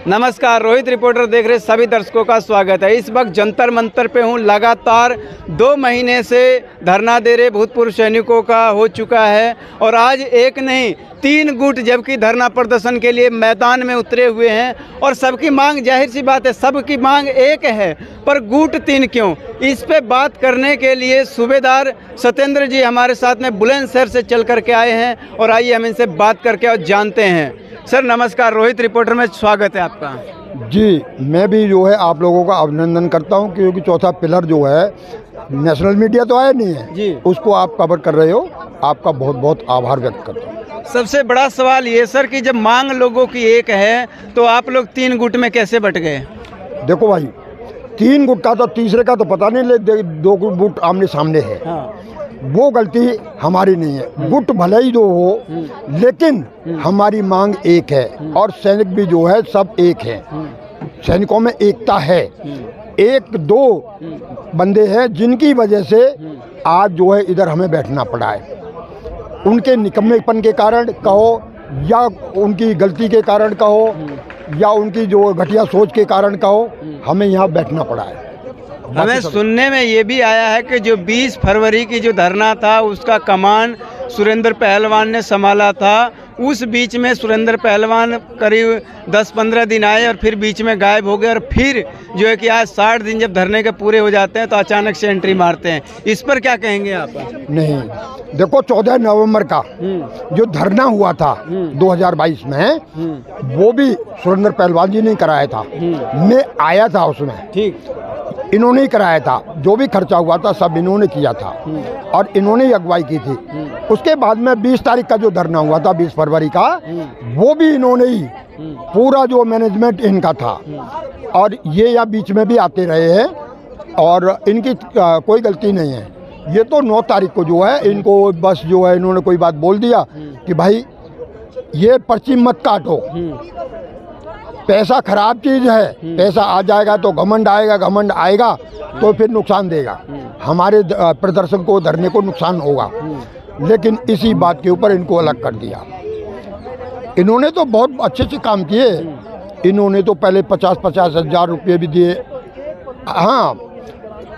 नमस्कार, रोहित रिपोर्टर देख रहे सभी दर्शकों का स्वागत है। इस वक्त जंतर मंतर पे हूँ। लगातार 2 महीने से धरना दे रहे भूतपूर्व सैनिकों का हो चुका है और आज एक नहीं 3 गुट जबकि धरना प्रदर्शन के लिए मैदान में उतरे हुए हैं और सबकी मांग, जाहिर सी बात है, सबकी मांग एक है, पर गुट 3 क्यों? इस पे बात करने के लिए सूबेदार सत्येंद्र जी हमारे साथ में बुलंदशहर से चल करके आए हैं और आइए हम इनसे बात करके और जानते हैं। सर नमस्कार, रोहित रिपोर्टर में स्वागत है आपका। जी, मैं भी जो है आप लोगों का अभिनंदन करता हूं क्योंकि चौथा पिलर जो है नेशनल मीडिया तो आया नहीं है जी, उसको आप कवर कर रहे हो, आपका बहुत बहुत आभार व्यक्त करता हूं। सबसे बड़ा सवाल ये सर कि जब मांग लोगों की एक है तो आप लोग 3 गुट में कैसे बट गए? देखो भाई, 3 गुट का तो तीसरे का तो पता नहीं, लेकिन 2 गुट आमने सामने है। हाँ। वो गलती हमारी नहीं है। गुट भले ही जो हो, लेकिन हमारी मांग एक है और सैनिक भी जो है सब एक है। सैनिकों में एकता है। 1-2 बंदे हैं जिनकी वजह से आज जो है इधर हमें बैठना पड़ा है। उनके निकम्मेपन के कारण कहो या उनकी गलती के कारण कहो या उनकी जो घटिया सोच के कारण कहो, हमें यहाँ बैठना पड़ा है। हमें सुनने में ये भी आया है कि जो 20 फरवरी की जो धरना था उसका कमान सुरेंद्र पहलवान ने संभाला था। उस बीच में सुरेंद्र पहलवान करीब 10-15 दिन आए और फिर बीच में गायब हो गए और फिर जो है कि आज 60 दिन जब धरने के पूरे हो जाते हैं तो अचानक से एंट्री मारते हैं। इस पर क्या कहेंगे आप? नहीं, देखो 14 नवंबर का जो धरना हुआ था 2022 में, वो भी सुरेंद्र पहलवान जी ने कराया था। मैं आया था उसमें, ठीक, इन्होंने ही कराया था। जो भी खर्चा हुआ था सब इन्होंने किया था और इन्होंने ही अगुवाई की थी। उसके बाद में 20 तारीख का जो धरना हुआ था 20 फरवरी का, वो भी इन्होंने ही, पूरा जो मैनेजमेंट इनका था और ये या बीच में भी आते रहे हैं और इनकी कोई गलती नहीं है। ये तो 9 तारीख को जो है इनको बस जो है इन्होंने कोई बात बोल दिया कि भाई ये पर्ची मत काटो, पैसा खराब चीज़ है, पैसा आ जाएगा तो घमंड आएगा, घमंड आएगा तो फिर नुकसान देगा, हमारे प्रदर्शन को, धरने को नुकसान होगा। लेकिन इसी बात के ऊपर इनको अलग कर दिया। इन्होंने तो बहुत अच्छे से काम किए। इन्होंने तो पहले 50-50 हज़ार रुपये भी दिए। हाँ,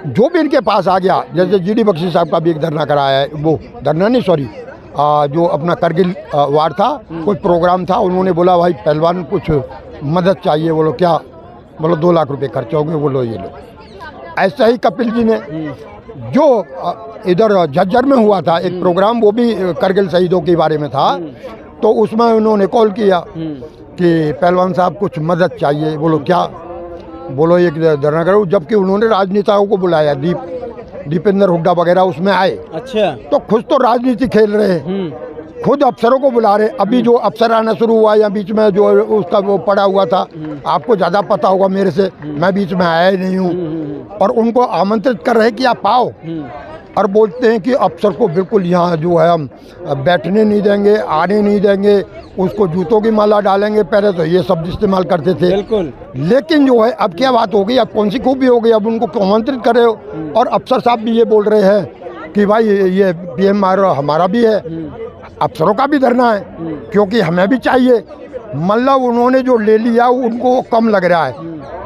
जो भी इनके पास आ गया, जैसे जीडी बख्शी साहब का भी एक धरना कराया है, वो धरना नहीं सॉरी जो अपना करगिल वार था, कोई प्रोग्राम था, उन्होंने बोला भाई पहलवान कुछ मदद चाहिए। बोलो क्या? बोलो 2 लाख रुपए खर्च होंगे। बोलो ये लो। ऐसा ही कपिल जी ने जो इधर झज्जर में हुआ था एक प्रोग्राम, वो भी करगिल शहीदों के बारे में था, तो उसमें उन्होंने कॉल किया कि पहलवान साहब कुछ मदद चाहिए। बोलो क्या? बोलो एक धरना करो। जबकि उन्होंने राजनेताओं को बुलाया, दीपेंद्र हुड्डा वगैरह उसमें आए। अच्छा, तो खुद तो राजनीति खेल रहे, खुद अफसरों को बुला रहे। अभी जो अफसर आना शुरू हुआ या बीच में जो उसका वो पड़ा हुआ था, आपको ज़्यादा पता होगा मेरे से, मैं बीच में आया ही नहीं हूँ, और उनको आमंत्रित कर रहे कि आप आओ, और बोलते हैं कि अफसर को बिल्कुल यहाँ जो है हम बैठने नहीं देंगे, आने नहीं देंगे, उसको जूतों की माला डालेंगे। पहले तो ये शब्द इस्तेमाल करते थे, बिल्कुल। लेकिन जो है अब क्या बात हो गई, अब कौन सी खूबी हो गई, अब उनको आमंत्रित कर रहे हो। और अफसर साहब भी ये बोल रहे हैं कि भाई ये PMR हमारा भी है, अफसरों का भी धरना है, क्योंकि हमें भी चाहिए। मतलब उन्होंने जो ले लिया उनको कम लग रहा है,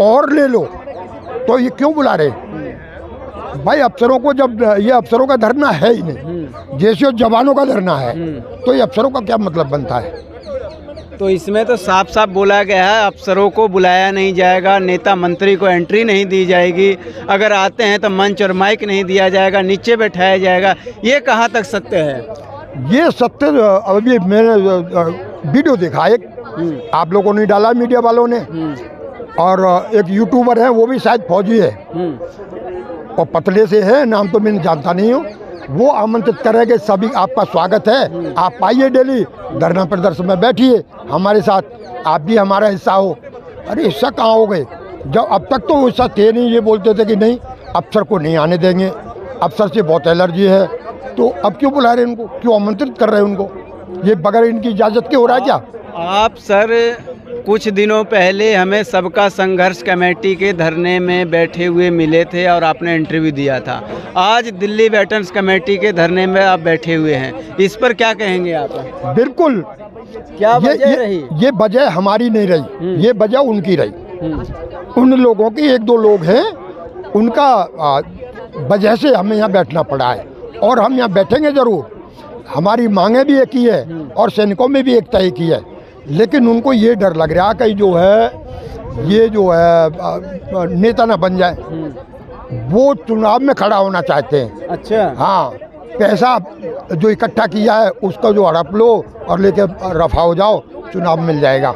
और ले लो। तो ये क्यों बुला रहे भाई अफसरों को, जब ये अफसरों का धरना है ही नहीं, जैसे जवानों का धरना है, तो ये अफसरों का क्या मतलब बनता है? तो इसमें तो साफ साफ बोला गया है अफसरों को बुलाया नहीं जाएगा, नेता मंत्री को एंट्री नहीं दी जाएगी, अगर आते हैं तो मंच और माइक नहीं दिया जाएगा, नीचे बैठाया जाएगा। ये कहाँ तक सत्य है? ये सत्य अभी मैंने वीडियो देखा एक, आप लोगों ने डाला, मीडिया वालों ने, और एक यूट्यूबर है, वो भी शायद फौजी है और पतले से है, नाम तो मैं जानता नहीं हूँ। वो आमंत्रित कर रहे कि सभी आपका स्वागत है, आप आइए डेली धरना प्रदर्शन में बैठिए हमारे साथ, आप भी हमारा हिस्सा हो। अरे हिस्सा कहाँ हो गए? जब अब तक तो हिस्सा थे नहीं। ये बोलते थे कि नहीं अफसर को नहीं आने देंगे, अफसर से बहुत एलर्जी है, तो अब क्यों बुला रहे हैं उनको, क्यों आमंत्रित कर रहे हैं उनको? ये बगैर इनकी इजाज़त के हो रहा है क्या? आप सर कुछ दिनों पहले हमें सबका संघर्ष कमेटी के धरने में बैठे हुए मिले थे और आपने इंटरव्यू दिया था। आज दिल्ली वेटरन्स कमेटी के धरने में आप बैठे हुए हैं, इस पर क्या कहेंगे आप? बिल्कुल क्या वजह रही? ये वजह हमारी नहीं रही, ये वजह उनकी रही। उन लोगों की, एक दो लोग हैं, उनका वजह से हमें यहाँ बैठना पड़ा है, और हम यहाँ बैठेंगे ज़रूर। हमारी मांगे भी एक ही है और सैनिकों में भी एक तय की है, लेकिन उनको ये डर लग रहा कि जो है नेता ना बन जाए। वो चुनाव में खड़ा होना चाहते हैं। अच्छा। हाँ, पैसा जो इकट्ठा किया है उसका जो हड़प लो और लेके रफा हो जाओ, चुनाव मिल जाएगा।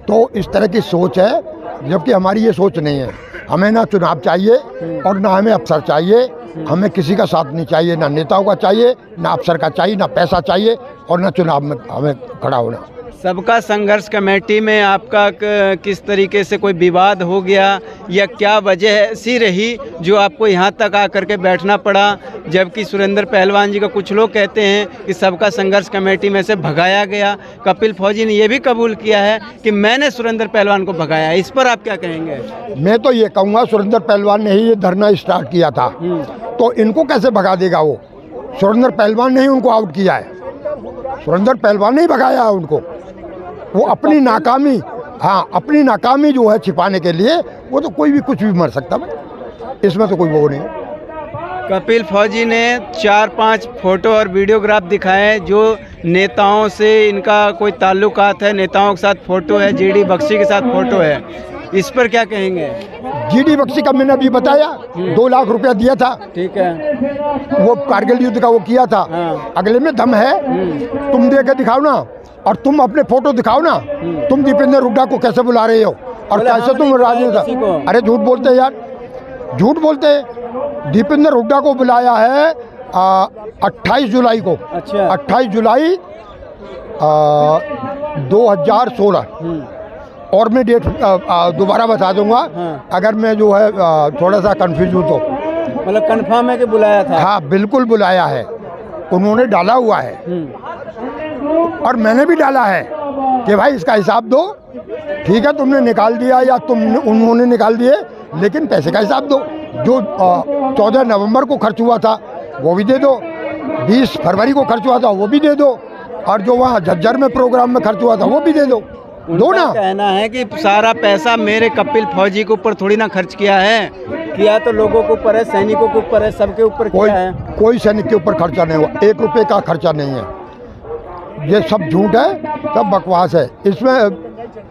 तो इस तरह की सोच है, जबकि हमारी ये सोच नहीं है। हमें ना चुनाव चाहिए और ना हमें अफसर चाहिए। हमें किसी का साथ नहीं चाहिए, ना नेताओं का चाहिए, ना अफसर का चाहिए, ना पैसा चाहिए, और ना चुनाव में हमें खड़ा होना। सबका संघर्ष कमेटी में आपका किस तरीके से कोई विवाद हो गया, या क्या वजह ऐसी रही जो आपको यहाँ तक आकर के बैठना पड़ा? जबकि सुरेंद्र पहलवान जी का कुछ लोग कहते हैं कि सबका संघर्ष कमेटी में से भगाया गया। कपिल फौजी ने यह भी कबूल किया है कि मैंने सुरेंद्र पहलवान को भगाया। इस पर आप क्या कहेंगे? मैं तो ये कहूँगा, सुरेंद्र पहलवान ने ही ये धरना स्टार्ट किया था, तो इनको कैसे भगा देगा वो? सुरेंद्र पहलवान ने ही उनको आउट किया है, सुरेंद्र पहलवान ने ही भगाया है उनको। वो अपनी नाकामी, हाँ, अपनी नाकामी जो है छिपाने के लिए, वो तो कोई भी कुछ भी मर सकता है, इसमें तो कोई वो नहीं। कपिल फौजी ने 4-5 फोटो और वीडियोग्राफ दिखाए जो नेताओं से इनका कोई ताल्लुकात है, नेताओं के साथ फोटो है, जीडी बख्शी के साथ फोटो है। इस पर क्या कहेंगे? जीडी बख्शी का मैंने अभी बताया, 2 लाख रुपया दिया था। ठीक है। वो कारगिल युद्ध का वो किया था। हाँ। अगले में दम है, तुम दे के दिखाओ ना, और तुम अपने फोटो दिखाओ ना। तुम दीपेंद्र हुड्डा को कैसे बुला रहे हो और कैसे तुम राजनेता? अरे झूठ बोलते हैं यार, झूठ बोलते हैं। दीपेंद्र हुड्डा को बुलाया है 28 जुलाई को। अच्छा। 28 जुलाई 2016। और मैं डेट दोबारा बता दूंगा। हाँ। अगर मैं जो है थोड़ा सा कंफ्यूज हूँ तो। मतलब कंफर्म है कि बुलाया था? हाँ, बिल्कुल बुलाया है, उन्होंने डाला हुआ है, और मैंने भी डाला है कि भाई इसका हिसाब दो। ठीक है, तुमने निकाल दिया या उन्होंने निकाल दिए, लेकिन पैसे का हिसाब दो। जो 14 नवंबर को खर्च हुआ था वो भी दे दो, 20 फरवरी को खर्च हुआ था वो भी दे दो, और जो वहाँ झज्जर में प्रोग्राम में खर्च हुआ था वो भी दे दो। दो ना। कहना है कि सारा पैसा मेरे कपिल फौजी के ऊपर थोड़ी ना खर्च किया है, किया तो लोगों के ऊपर है, सैनिकों के ऊपर है, सबके ऊपर किया है। कोई सैनिक के ऊपर खर्चा नहीं हुआ, 1 रुपये का खर्चा नहीं है। ये सब झूठ है, सब बकवास है, इसमें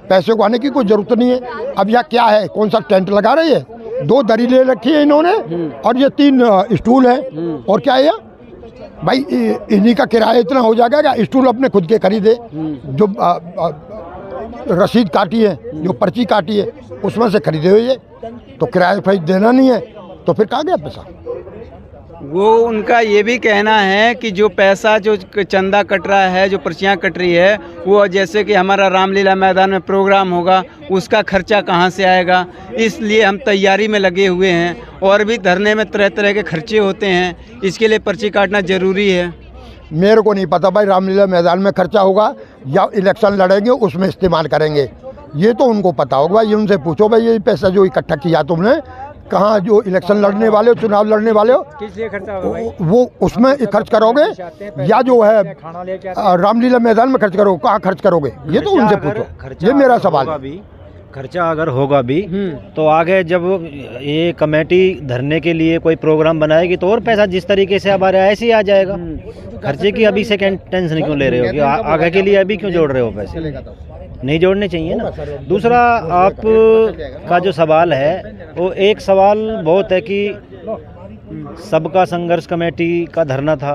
पैसे को आने की कोई जरूरत नहीं है। अब यह क्या है, कौन सा टेंट लगा रही है? 2 दरी ले रखी है इन्होंने, और ये 3 स्टूल है, और क्या है भाई? इन्हीं का किराया इतना हो जाएगा क्या? स्टूल अपने खुद के खरीदे, जो रसीद काटी है, जो पर्ची काटी है, उसमें से खरीदे हुए है, तो किराया भाई देना नहीं है, तो फिर कहाँ गया पैसा? वो उनका ये भी कहना है कि जो पैसा, जो चंदा कट रहा है, जो पर्चियाँ कट रही है, वो जैसे कि हमारा रामलीला मैदान में प्रोग्राम होगा, उसका खर्चा कहाँ से आएगा? इसलिए हम तैयारी में लगे हुए हैं, और भी धरने में तरह तरह के खर्चे होते हैं, इसके लिए पर्ची काटना ज़रूरी है। मेरे को नहीं पता भाई, रामलीला मैदान में खर्चा होगा या इलेक्शन लड़ेंगे उसमें इस्तेमाल करेंगे, ये तो उनको पता होगा। ये उनसे पूछो भाई, ये पैसा जो इकट्ठा किया तुमने, कहाँ जो इलेक्शन लड़ने वाले हो, चुनाव लड़ने वाले हो, किस लिए खर्चा होगा भाई? वो उसमें खर्च करोगे या जो है रामलीला मैदान में खर्च करोगे? कहाँ खर्च करोगे? ये तो उनसे पूछो, ये मेरा सवाल है। खर्चा अगर होगा भी तो आगे जब ये कमेटी धरने के लिए कोई प्रोग्राम बनाएगी तो और पैसा जिस तरीके से अब आ रहा है ऐसे ही आ जाएगा। खर्चे की अभी से टेंशन क्यों ले रहे हो कि आगे के लिए अभी क्यों जोड़ रहे हो पैसे? नहीं जोड़ने चाहिए ना। दूसरा, आप का जो सवाल है वो एक सवाल बहुत है कि सबका संघर्ष कमेटी का धरना था,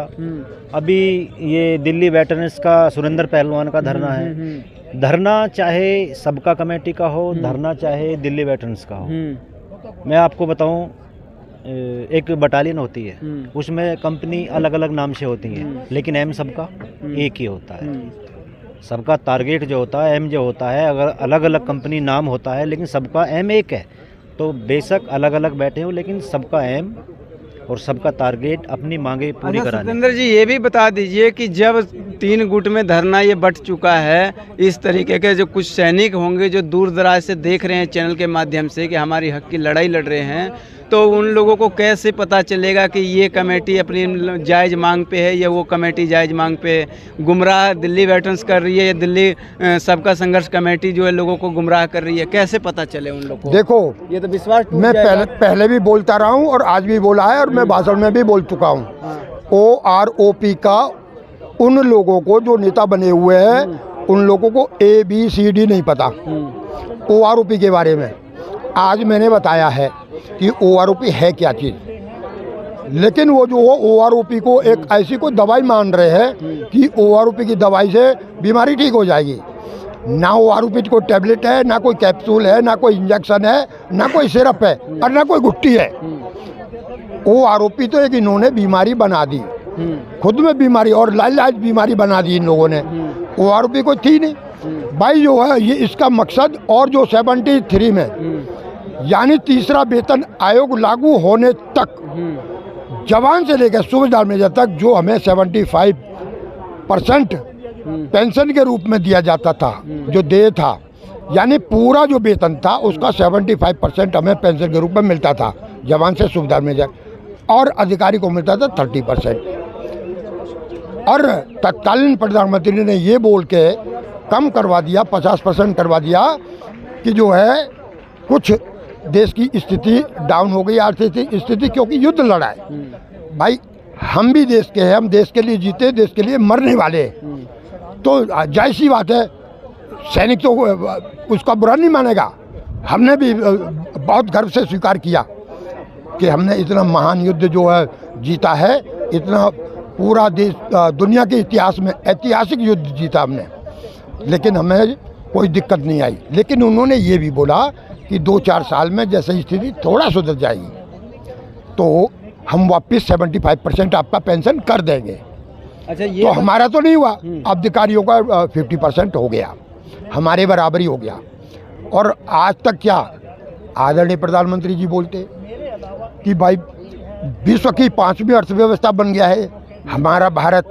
अभी ये दिल्ली वेटरन्स का सुरेंद्र पहलवान का धरना है। धरना चाहे सबका कमेटी का हो, धरना चाहे दिल्ली वेटरन्स का हो, मैं आपको बताऊं, एक बटालियन होती है, उसमें कंपनी अलग अलग नाम से होती है, लेकिन एम सबका एक ही होता है। सबका टारगेट जो होता है, एम जो होता है, अगर अलग अलग कंपनी नाम होता है लेकिन सबका एम एक है, तो बेशक अलग अलग बैठे हो लेकिन सबका एम और सबका टारगेट अपनी मांगे पूरी करानी। सत्येंद्र जी, ये भी बता दीजिए कि जब 3 गुट में धरना ये बट चुका है, इस तरीके के जो कुछ सैनिक होंगे जो दूर दराज से देख रहे हैं चैनल के माध्यम से कि हमारी हक की लड़ाई लड़ रहे हैं, तो उन लोगों को कैसे पता चलेगा कि ये कमेटी अपनी जायज़ मांग पे है या वो कमेटी जायज़ मांग पे है? गुमराह दिल्ली वेटरन्स कर रही है या दिल्ली सबका संघर्ष कमेटी जो है लोगों को गुमराह कर रही है? कैसे पता चले उन लोगों को? देखो, ये तो विश्वास टूट मैं जाएगा। पहले भी बोलता रहा हूँ और आज भी बोला है और मैं भाषण में भी बोल चुका हूँ। OROP का उन लोगों को जो नेता बने हुए हैं उन लोगों को ABCD नहीं पता OROP के बारे में। आज मैंने बताया है कि OROP है क्या चीज़, लेकिन वो जो OROP को एक ऐसी कोई दवाई मान रहे हैं कि OROP की दवाई से बीमारी ठीक हो जाएगी। ना OROP कोई टैबलेट है, ना कोई कैप्सूल है, ना कोई इंजेक्शन है, ना कोई सिरप है और ना कोई गुट्टी है। OROP तो एक इन्होंने बीमारी बना दी, खुद में बीमारी और लाइलाज बीमारी बना दी इन लोगों ने। OROP कोई थी नहीं भाई, जो है ये इसका मकसद। और जो 73 में यानी तीसरा वेतन आयोग लागू होने तक जवान से लेकर सूबेदार मेजर तक जो हमें 75% पेंशन के रूप में दिया जाता था, जो दे था, यानी पूरा जो वेतन था उसका 75% हमें पेंशन के रूप में मिलता था जवान से सूबेदार मेजर, और अधिकारी को मिलता था 30%। और तत्कालीन प्रधानमंत्री ने ये बोल के कम करवा दिया, 50% करवा दिया कि जो है कुछ देश की स्थिति डाउन हो गई, आर्थिक स्थिति, क्योंकि युद्ध लड़ा है भाई। हम भी देश के हैं, हम देश के लिए जीते, देश के लिए मरने वाले। तो जायज़ सी बात है, सैनिक तो उसका बुरा नहीं मानेगा। हमने भी बहुत गर्व से स्वीकार किया कि हमने इतना महान युद्ध जो है जीता है, इतना पूरा देश दुनिया के इतिहास में ऐतिहासिक युद्ध जीता हमने, लेकिन हमें कोई दिक्कत नहीं आई। लेकिन उन्होंने ये भी बोला कि 2-4 साल में जैसे स्थिति थोड़ा सुधर जाएगी तो हम वापस 75% आपका पेंशन कर देंगे। अच्छा, ये तो हमारा तो नहीं हुआ, अधिकारियों का 50% हो गया, हमारे बराबरी हो गया। और आज तक क्या आदरणीय प्रधानमंत्री जी बोलते कि भाई विश्व की 5वीं अर्थव्यवस्था बन गया है हमारा भारत,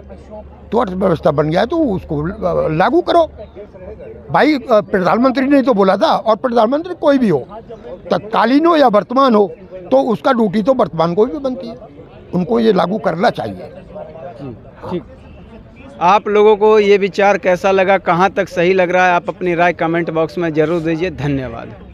तो अर्थव्यवस्था बन गया है तो उसको लागू करो। भाई प्रधानमंत्री ने तो बोला था, और प्रधानमंत्री कोई भी हो, तत्कालीन हो या वर्तमान हो, तो उसका ड्यूटी तो वर्तमान को भी बनती है, उनको ये लागू करना चाहिए। ठीक। आप लोगों को ये विचार कैसा लगा, कहाँ तक सही लग रहा है, आप अपनी राय कमेंट बॉक्स में ज़रूर दीजिए। धन्यवाद।